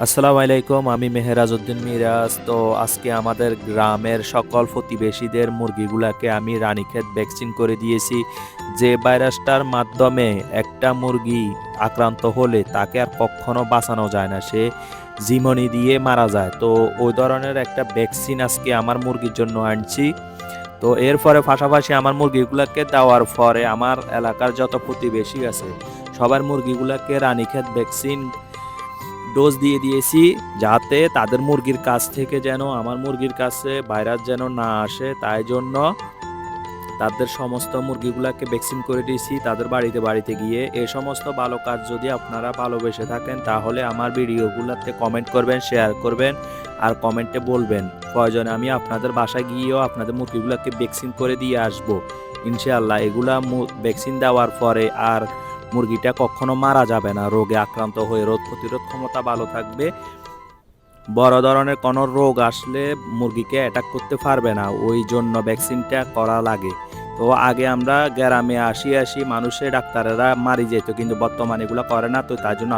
আসসালামু আলাইকুম, আমি মেহেরাজউদ্দিন মিরাজ। তো আজকে আমাদের গ্রামের সকল প্রতিবেশীদের মুরগিগুলাকে আমি রানীক্ষেত ভ্যাকসিন করে দিয়েছি। যে ভাইরাসটার মাধ্যমে একটা মুরগি আক্রান্ত হলে তাকে আর কখনো বাঁচানো যায় না, সে জিমনি দিয়ে মারা যায়। তো ওই ধরনের একটা ভ্যাকসিন আজকে আমার মুরগির জন্য আনছি। তো এর পরে পাশাপাশি আমার মুরগিগুলাকে দেওয়ার পরে আমার এলাকার যত প্রতিবেশী আছে সবার মুরগিগুলাকে রানীক্ষেত ভ্যাকসিন ডোজ দিয়ে দিয়েছি, যাতে তাদের মুরগির কাছ থেকে যেন আমার মুরগির কাছে ভাইরাস যেন না আসে। তাই জন্য তাদের সমস্ত মুরগিগুলাকে ভ্যাকসিন করে দিয়েছি তাদের বাড়িতে বাড়িতে গিয়ে। এই সমস্ত ভালো কাজ যদি আপনারা ভালোবেসে থাকেন তাহলে আমার ভিডিওগুলোতে কমেন্ট করবেন, শেয়ার করবেন, আর কমেন্টে বলবেন। প্রয়োজনে আমি আপনাদের বাসায় গিয়েও আপনাদের মুরগিগুলোকে ভ্যাকসিন করে দিয়ে আসবো ইনশাআল্লাহ। এগুলা ভ্যাকসিন দেওয়ার পরে আর মুরগিটা কখনো মারা যাবে না রোগে আক্রান্ত হয়ে। রোগ প্রতিরোধ ক্ষমতা ভালো থাকবে। বড় ধরনের কোনো রোগ আসলে মুরগিকে অ্যাটাক করতে পারবে না, ওই জন্য ভ্যাকসিনটা করা লাগে। তো আগে আমরা গ্রামে আসি মানুষের ডাক্তারেরা মারি যেত, কিন্তু বর্তমানে এগুলো করে না। তো তার জন্য